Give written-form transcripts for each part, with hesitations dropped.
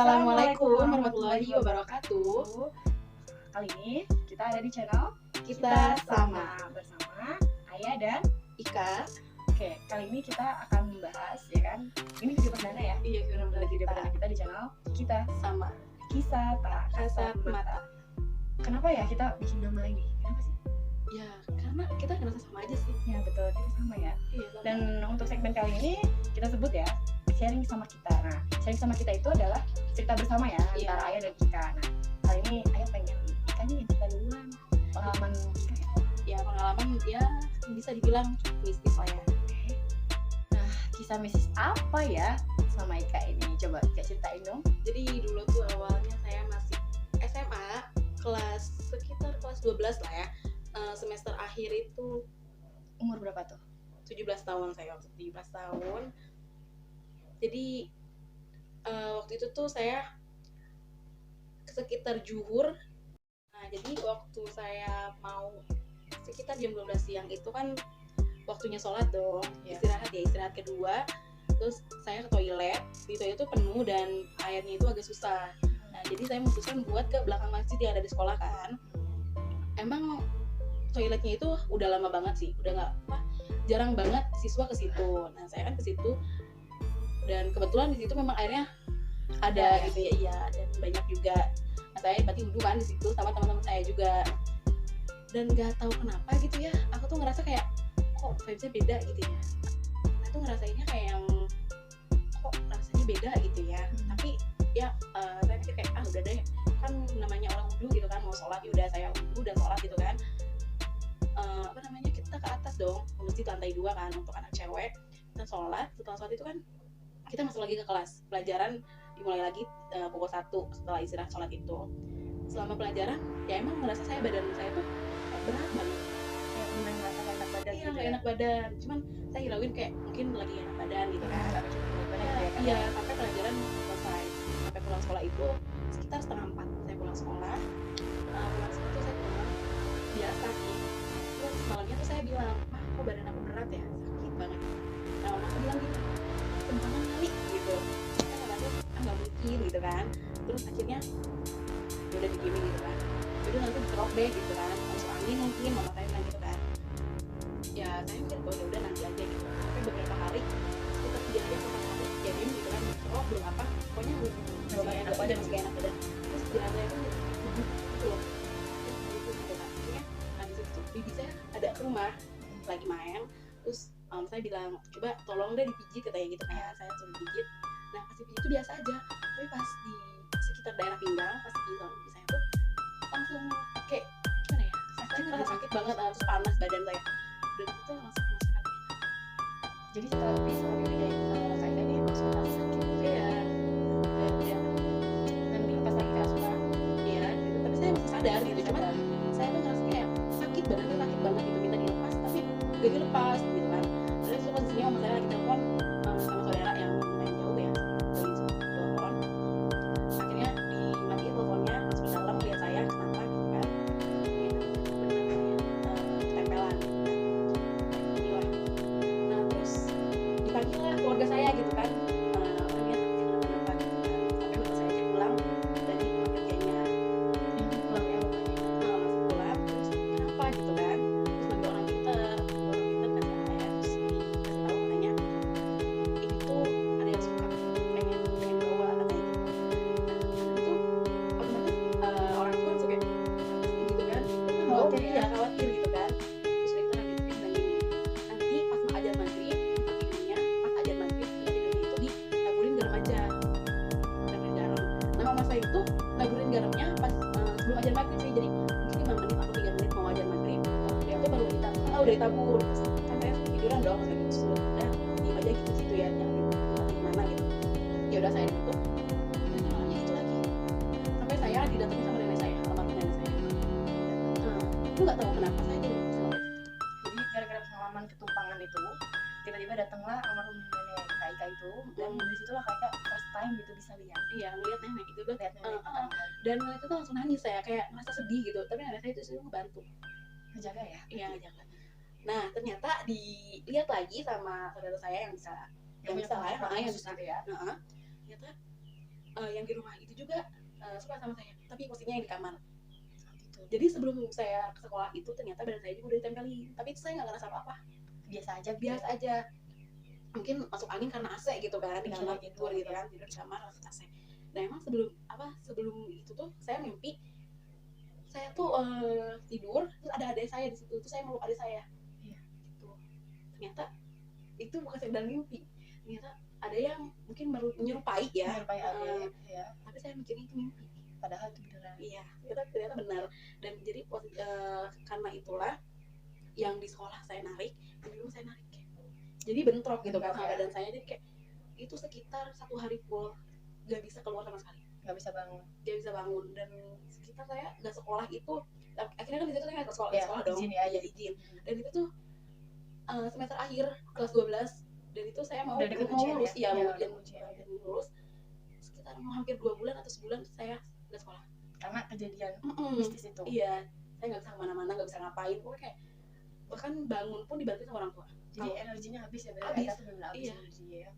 Assalamualaikum warahmatullahi wabarakatuh. Kali ini kita ada di channel Kita Sama bersama Ayah dan Ika. Oke, kali ini kita akan membahas ya kan. Ini video perdana ya. Iya, Video perdana kita di channel Kita Sama Kisah Tak Kasat Mata. Kenapa ya kita bikin nama ini? Kenapa sih? Ya, karena kita ngerasa sama aja sih. Ya betul, kita sama ya. Iya, sama. Dan untuk segmen kali ini kita sebut ya sharing sama kita. Nah, sharing sama kita itu adalah cerita bersama ya Iya. antara Ayah dan Ika. Nah, kali ini Ayah pengen Ika nih yang cerita duluan pengalaman Ika ya. Ya, pengalaman ya bisa dibilang mistis lah ya. Oke. Nah, kisah mistis apa ya sama Ika ini? Coba Ika ceritain dong. Jadi dulu tuh awalnya saya masih SMA, sekitar kelas 12 lah ya. Semester akhir itu Umur berapa tuh? 17 tahun saya, waktu 17 tahun. Jadi waktu itu tuh saya sekitar zuhur. Nah, jadi waktu saya mau sekitar jam 12 siang itu kan waktunya sholat dong, Ya. istirahat kedua. Terus saya ke toilet, di toilet itu penuh dan airnya itu agak susah. Nah, jadi saya memutuskan buat ke belakang masjid yang ada di sekolah kan. Emang toiletnya itu udah lama banget sih, udah nggak jarang banget siswa ke situ. Nah, saya kan ke situ dan kebetulan di situ memang airnya ada Ya. gitu ya, iya, dan banyak juga. Nah, saya berarti wudhu kan di situ sama teman-teman saya juga. Dan nggak tahu kenapa gitu ya, aku tuh ngerasa kayak kok vibesnya beda gitu ya. Nah, tuh ngerasainnya kayak yang kok rasanya beda gitu ya. Tapi ya saya pikir kayak udah deh, kan namanya orang wudhu gitu kan, mau sholat ya udah saya wudhu dan sholat gitu kan. Kita ke atas dong, ke masjid lantai 2 kan untuk anak cewek. Kita sholat, setelah sholat itu kan kita masuk lagi ke kelas pelajaran, dimulai lagi pukul 1 setelah istirahat sholat itu. Selama pelajaran ya emang merasa badan saya tuh berat banget. Kayak bener ngerasa gak enak badan Iya, gitu nggak ya. enak badan, cuman saya hirauin kayak mungkin lagi enak badan gitu kan. Nggak cuma enak badan Iya, gitu ya kan. iya, sampai pelajaran selesai, sampai pulang sekolah itu sekitar setengah 4 saya pulang sekolah. Pulang sekolah tuh saya pulang biasa sih. Terus malamnya tuh saya bilang, kok badan aku berat ya, sakit banget. Nah, mama aku bilang gini, kembangan kali gitu. Saya kata nggak mungkin gitu kan. Terus akhirnya ya udah didiemin gitu kan. Jadi nanti drop deh gitu kan, masuk angin mungkin, mama saya bilang gitu kan. Ya saya mikir ya udah nanti aja gitu. Sampai beberapa hari sekitar 3 hari atau 4 hari ya diem gitu kan, drop belum apa, pokoknya Masih gak enak badan. masih gak enak badan. Terus jalan itu duduk gitu loh, terus gitu kan. Akhirnya nah di situ bibi saya ada ke rumah lagi main. Terus saya bilang coba tolong deh dipijit katanya gitu, kayak saya suruh pijit. Nah pas dipijit itu biasa aja, tapi pas di sekitar daerah pinggang, pas di sama bibi saya tuh langsung kayak gimana ya, saya ngerasa sakit banget, terus panas badan saya, dan itu langsung masuk hati. Jadi setelah sama bibinya itu sama ngerasain ini langsung ngerasa sakit gitu ya. Iya, ya, Dan dilepas lagi ke asupan. iya gitu. Tapi saya masih sadar gitu, cuman saya tuh ngerasa kayak sakit, badannya sakit banget gitu, minta dilepas tapi gak dilepas gitu kan. Terus itu posisinya mama saya lagi telepon sama saudara yang lumayan jauh ya, lagi telepon. Akhirnya dimatiin teleponnya, masuk ke dalam, lihat saya kenapa gitu kan. Tempelan inilah. Nah terus dipanggil lah keluarga saya gitu kan. Orangnya kenapa gitu kan. Sampai bapak saya cek pulang dari tempat kerjanya. Pulang ya bapaknya. Masuk pulang, terus kenapa gitu kan. Terus bagi orang pintar kasih saya, terus dikasih tahu katanya ini tuh ada yang suka pengen bawa katanya gitu. Nah itu otomatis orang tua langsung kayak apa sih gitu kan. Khawatir ya. Iya, khawatir gitu kan. Terus kita lagi bilang gini, nanti pas mau ajar maghrib tempat tidurnya, pas ajar maghrib tempat tidurnya itu ditaburin garam aja, taburin garam. Nah mama saya itu taburin garamnya pas sebelum ajar maghrib sih, jadi mungkin 5 menit atau 3 menit mau ajar maghrib, dia tuh baru ditabur, udah ditabur. Terus kan saya tiduran dong, saya gitu suruh udah diem aja gitu situ ya, jangan tempat di mana gitu. Ya udah saya tutup, dan malamnya itu lagi sampai saya didatengin sama nenek saya, almarhum nenek saya. Itu nggak tahu kenapa saya jadi sama itu. Jadi gara-gara pengalaman ketumpangan itu tiba-tiba datanglah almarhum nenek Kak Ika itu dan dari situlah Kak Ika first time gitu bisa lihat Ngeliat nenek itu tuh, nenek pertama kali. dan nenek itu tuh langsung nangis, saya kayak merasa sedih gitu, tapi nenek saya itu selalu ngebantu. Ngejaga ya. Iya, jangan. Nah ternyata dilihat lagi sama saudara saya yang bisa lah, yang bisa pengalaman yang khusus bisa. gitu ya. Ternyata yang di rumah itu juga suka sama saya, tapi posisinya yang di kamar. gitu. Jadi sebelum saya ke sekolah itu ternyata badan saya juga udah ditempelin, tapi itu saya nggak ngerasa apa-apa, Biasa aja gitu. biasa aja. Mungkin masuk angin karena AC gitu kan, di kamar Mungkin tidur gitu, gitu kan, tidur di kamar AC. Nah emang sebelum itu tuh saya mimpi saya tuh tidur terus ada adik saya di situ, terus saya meluk adik saya. Iya. Gitu. Ternyata itu bukan sekedar mimpi, ternyata ada yang mungkin menyerupai ya, Menyerupai adik, ya. tapi saya mikirnya itu mimpi, Padahal itu beneran. iya ternyata benar. Dan jadi karena itulah yang di sekolah saya narik, di rumah saya narik, jadi bentrok gitu kan sama badan saya. Jadi kayak itu sekitar 1 hari full gak bisa keluar sama sekali, Gak bisa bangun. Dan sekitar saya nggak sekolah itu. Akhirnya kan di situ saya nggak sekolah, Ya, sekolah dong, izin ya, izin. Dan itu tuh semester akhir kelas 12, dan itu saya mau lulus ya, mau lulus sekitar hampir 2 bulan atau sebulan saya nggak sekolah karena kejadian mistis itu. Iya, saya nggak bisa kemana-mana, nggak bisa ngapain, pokoknya kayak bahkan bangun pun dibantu sama orang tua. Jadi energinya habis ya, habis iya. Energinya ya.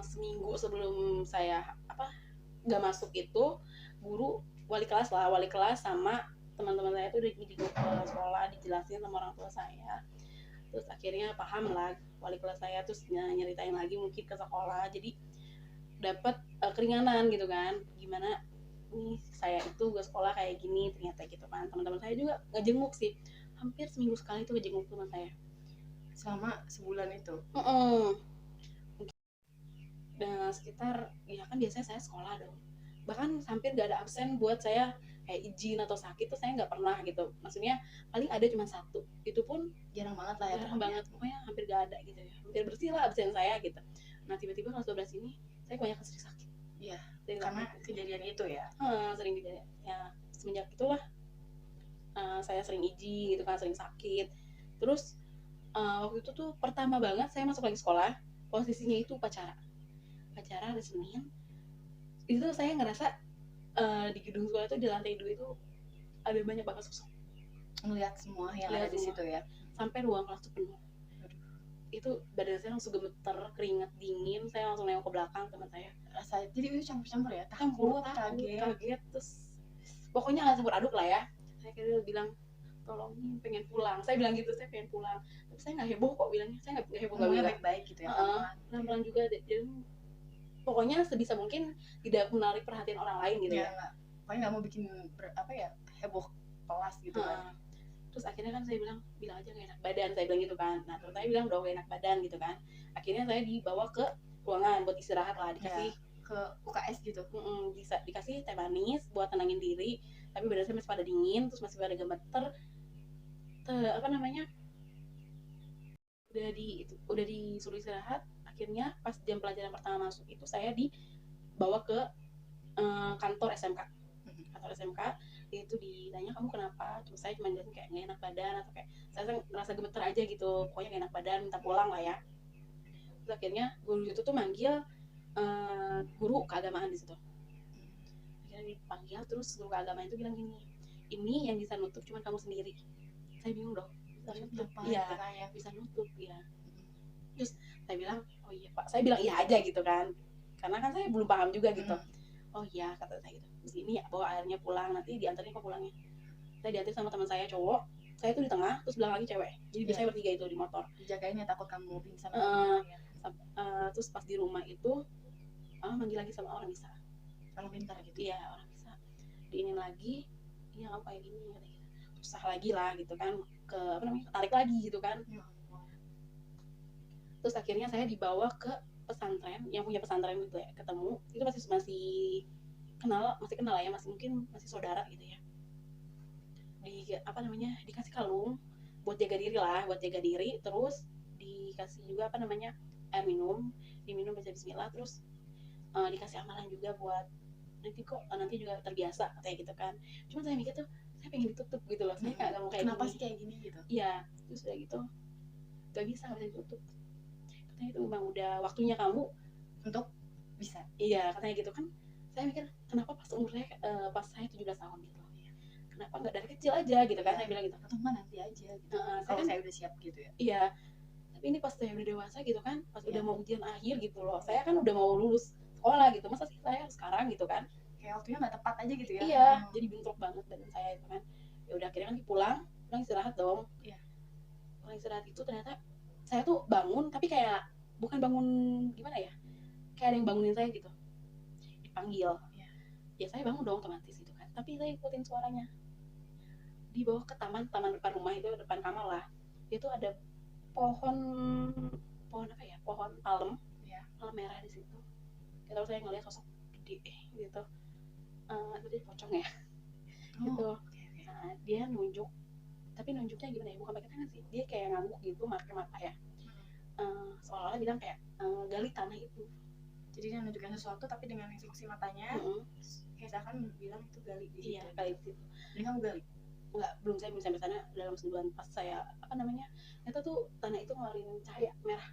Seminggu sebelum saya nggak masuk itu, guru wali kelas sama teman-teman saya tuh udah di grup sekolah dijelasin sama orang tua saya. Terus akhirnya paham lah wali kelas saya, terus nyeritain lagi mungkin ke sekolah, jadi dapat keringanan gitu kan, gimana nih saya itu gak sekolah kayak gini ternyata gitu kan. Teman-teman saya juga ngejenguk sih, hampir seminggu sekali tuh ngejenguk teman saya selama sebulan itu. Dan sekitar ya kan biasanya saya sekolah dong, bahkan hampir gak ada absen buat saya kayak izin atau sakit tuh saya nggak pernah gitu. Maksudnya paling ada cuma 1, itu pun jarang banget lah ya, jarang banget, pokoknya hampir gak ada gitu ya, hampir bersih lah absen saya gitu. Nah tiba-tiba kelas 12 ini saya kebanyakan sering sakit. Iya, karena kejadian itu ya. Sering kejadian ya, semenjak itulah saya sering izin gitu kan, sering sakit. Terus waktu itu tuh pertama banget saya masuk lagi sekolah, posisinya itu upacara hari Senin. Itu saya ngerasa di gedung sekolah itu di lantai 2 itu ada banyak banget sosok. Ngeliat semua yang ada di situ ya. Sampai ruang kelas tuh penuh. Itu badan saya langsung gemeter, keringat dingin, saya langsung nengok ke belakang teman saya. Rasa jadi itu campur-campur ya, takut, kaget, terus pokoknya nggak campur aduk lah ya. Saya kira bilang tolongin, pengen pulang. Saya bilang gitu, saya pengen pulang. Tapi saya nggak heboh kok bilangnya, saya nggak heboh, nggak baik-baik gitu ya. Pelan-pelan juga. Jadi pokoknya sebisa mungkin tidak menarik perhatian orang lain gitu ya. Pokoknya nggak mau bikin heboh kelas gitu kan. Terus akhirnya kan saya bilang aja gak enak badan, saya bilang gitu kan. Nah terus saya bilang dong gak enak badan gitu kan. Akhirnya saya dibawa ke ruangan buat istirahat lah, dikasih ke UKS gitu. Bisa dikasih teh manis buat tenangin diri, tapi badan saya masih pada dingin, terus masih pada gemeter. Udah disuruh istirahat. Akhirnya pas jam pelajaran pertama masuk itu saya dibawa ke kantor SMK. Itu ditanya kamu kenapa, terus saya cuma jelasin kayak gak enak badan, atau kayak saya ngerasa gemeter aja gitu, pokoknya gak enak badan, minta pulang lah ya. Terus akhirnya guru itu tuh manggil guru keagamaan di situ. Akhirnya dipanggil, terus guru keagamaan itu bilang gini, ini yang bisa nutup cuma kamu sendiri. Saya bingung dong, bisa nutup? Iya, bisa nutup ya. Terus saya bilang, oh iya Pak, saya bilang iya aja gitu kan, karena kan saya belum paham juga gitu. Oh iya, kata saya gitu. Terus ini ya bawa airnya pulang, nanti diantarin kok pulangnya. Saya diantar sama teman saya cowok, saya tuh di tengah, terus belakang lagi cewek. Jadi biasanya bertiga itu di motor. Dijagainnya takut kamu pingsan. Terus pas di rumah itu manggil lagi sama orang bisa. Orang pintar gitu. Iya, orang bisa. Diinin lagi, iya kamu kayak gini, kata gitu. Susah lagi lah gitu kan, ketarik lagi gitu kan. Terus akhirnya saya dibawa ke pesantren, yang punya pesantren itu ya, ketemu. Itu masih kenal ya, mungkin masih saudara gitu ya. Dikasih kalung buat jaga diri, terus dikasih juga air minum, diminum baca bismillah, terus dikasih amalan juga buat nanti juga terbiasa kayak gitu kan. Cuma saya mikir tuh saya pengen ditutup gitu loh, saya nggak mau kayak kenapa gini. Sih kayak gini gitu. Iya, terus udah gitu nggak bisa ditutup, katanya itu memang udah waktunya kamu untuk bisa. Iya, katanya gitu kan. Saya mikir kenapa pas umurnya pas saya 17 tahun gitu, kenapa nggak dari kecil aja gitu kan. Saya bilang gitu, atau enggak nanti aja gitu. Kalau saya udah siap gitu ya. Iya, Tapi ini pas saya udah dewasa gitu kan, pas Iya. udah mau ujian akhir gitu loh, saya kan udah mau lulus sekolah gitu, masa sih saya sekarang gitu kan. Kayak waktunya nggak tepat aja gitu ya. Iya, jadi bentrok banget badan saya itu kan. Ya udah akhirnya kan pulang istirahat dong. Iya. Pulang istirahat itu ternyata saya tuh bangun tapi kayak bukan bangun gimana ya, kayak ada yang bangunin saya gitu, dipanggil. Iya. Ya saya bangun dong otomatis gitu kan, tapi saya ikutin suaranya di bawah ke taman depan rumah itu, depan kamar lah. Itu ada pohon apa ya, pohon palem. Iya. Palem merah di situ. Kalau saya ngeliat sosok gede gitu, itu dia pocong ya. Gitu. Okay. Nah, dia nunjuk, tapi nunjuknya gimana ya, bukan pakai tangan sih, dia kayak ngangguk gitu, pakai mata ya. Seolah-olah bilang kayak gali tanah itu. Jadi dia nunjukin sesuatu tapi dengan instruksi matanya, kayak seakan bilang itu gali di situ. Iya, gali di situ. Jadi kamu gali? Enggak, belum sampai sana. Dalam sebulan pas saya ternyata tuh tanah itu ngeluarin cahaya merah.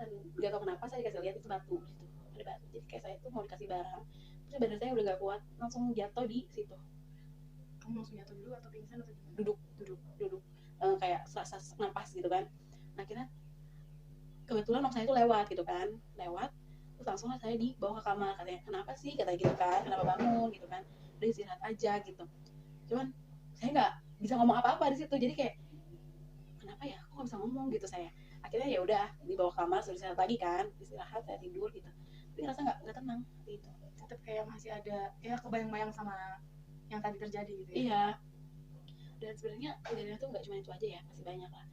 Dan nggak tahu kenapa saya dikasih lihat itu batu gitu, ada batu. Jadi kayak saya tuh mau dikasih barang, terus badan saya udah nggak kuat, langsung jatuh di situ. Kamu langsung jatuh dulu atau pingsan atau gimana? Duduk, kayak serasa napas gitu kan. Nah kira kebetulan om saya itu lewat gitu kan, terus langsung saya dibawa ke kamar, katanya kenapa sih, katanya gitu kan, kenapa bangun gitu kan, udah istirahat aja gitu. Cuman saya nggak bisa ngomong apa-apa di situ, jadi kayak kenapa ya, kok nggak bisa ngomong gitu saya. Akhirnya ya udah dibawa ke kamar, suruh istirahat lagi kan, istirahat, saya tidur gitu, tapi ngerasa nggak tenang gitu. Tetap kayak masih ada ya kebayang-bayang sama yang tadi terjadi gitu ya. Iya, dan sebenarnya kejadian itu nggak cuma itu aja ya, masih banyak lah.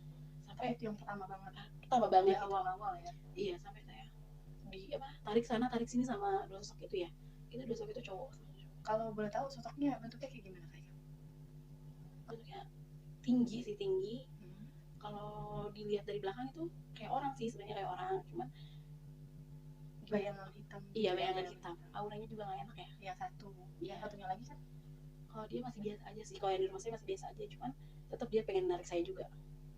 Sampai itu yang pertama banget ya, awal-awal ya. Iya, sampai saya di tarik sana tarik sini sama dua sosok itu ya. Itu dua sosok itu cowok. Kalau boleh tahu sosoknya bentuknya kayak gimana kayak? Bentuknya tinggi. Kalau dilihat dari belakang itu kayak orang sih, sebenarnya kayak orang, cuman bayangan hitam. Iya, bayangan hitam. Auranya juga nggak enak ya. Yang satu. Iya. Satunya lagi kan? Kalau dia masih biasa aja sih. Kalau yang di rumah saya masih biasa aja, cuman tetap dia pengen narik saya juga.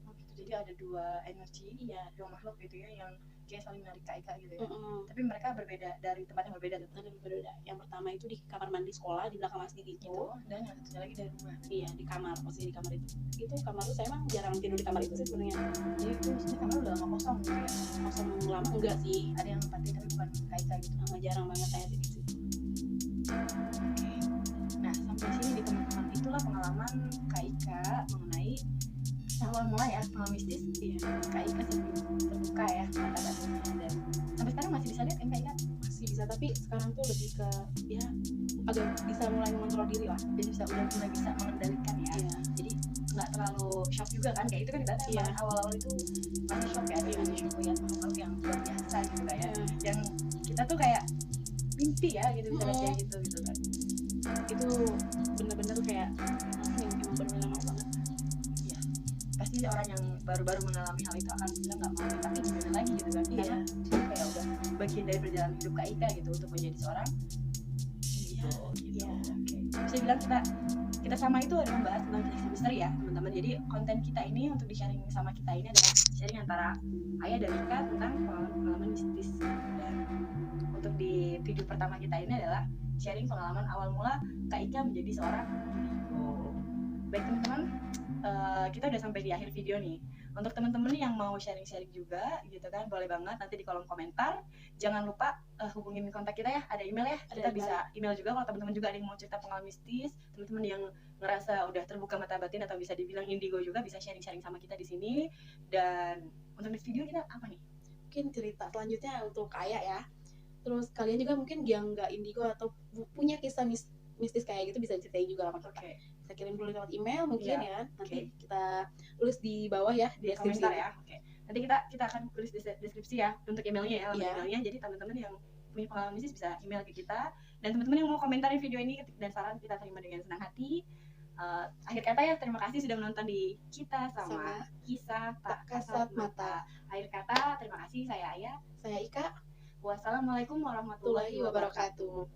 Oh gitu. Jadi ada dua energi, iya, dua makhluk gitu ya, yang kayak saling menarik Kak Ika gitu ya. Tapi mereka berbeda dari tempat yang berbeda. Yang pertama itu di kamar mandi sekolah di belakang masjid itu. Dan yang satunya lagi dari rumah. Iya, di kamar, posisi di kamar itu. Itu kamar tuh saya emang jarang tidur di kamar itu sih sebenarnya. Jadi itu maksudnya kamar udah lama kosong gitu ya? Kosong lama enggak sih. Ada yang nempatin tapi bukan Kak Ika gitu. Jarang banget saya di situ. Oke. Nah, sampai sini di teman-teman itulah pengalaman Kak Ika mengenai awal mula ya, pengalaman mistis. Iya, Kak Ika sebelum terbuka ya mata batinnya, dan sampai sekarang masih bisa lihat kan Kak Ika? Masih bisa, tapi sekarang tuh lebih ke ya agak bisa mulai mengontrol diri lah. Jadi udah mulai bisa mengendalikan ya. Iya. Jadi nggak terlalu shock juga kan, kayak itu kan ibaratnya Iya. Awal-awal itu masih shock ya, ada yang shock lihat makhluk yang luar biasa gitu kan ya. Yang kita tuh kayak mimpi ya gitu, bisa kayak gitu kan. Itu bener-bener kayak yang emang bener-bener mau banget. Iya, pasti orang yang baru-baru mengalami hal itu akan bilang nggak mau, tapi gimana lagi gitu kan. Iya. Karena kayak udah bagian dari perjalanan hidup Kak Ika gitu untuk menjadi seorang gitu. Iya. Oke. Bisa bilang kita sama itu ada membahas tentang kisah misteri ya teman-teman. Jadi konten kita ini untuk di-sharing sama kita ini adalah sharing antara Ayah dan Ika tentang pengalaman mistis. Dan untuk di video pertama kita ini adalah sharing pengalaman awal mula Kak Ika menjadi seorang indigo. Baik teman-teman, kita udah sampai di akhir video nih. Untuk teman-teman yang mau sharing-sharing juga gitu kan, boleh banget nanti di kolom komentar. Jangan lupa hubungin kontak kita ya, ada email ya. Kita bisa email juga kalau teman-teman juga ada yang mau cerita pengalaman mistis, teman-teman yang ngerasa udah terbuka mata batin atau bisa dibilang indigo juga bisa sharing-sharing sama kita di sini. Dan untuk di video kita apa nih? Mungkin cerita selanjutnya untuk Kaya ya. Terus kalian juga mungkin yang nggak indigo atau punya kisah mistis kayak gitu bisa ceritain juga sama kita. Bisa kirim dulu lewat email mungkin ya. Nanti kita tulis di bawah ya di deskripsi ya. Nanti kita akan tulis di deskripsi ya untuk emailnya ya, emailnya. Jadi teman-teman yang punya pengalaman mistis bisa email ke kita. Dan teman-teman yang mau komentarin video ini dan saran kita terima dengan senang hati. Akhir kata ya, terima kasih sudah menonton di kita sama Kisah Tak Kasat Mata. Akhir kata, terima kasih. Saya Ayah. Saya Ika. Wassalamualaikum warahmatullahi wabarakatuh.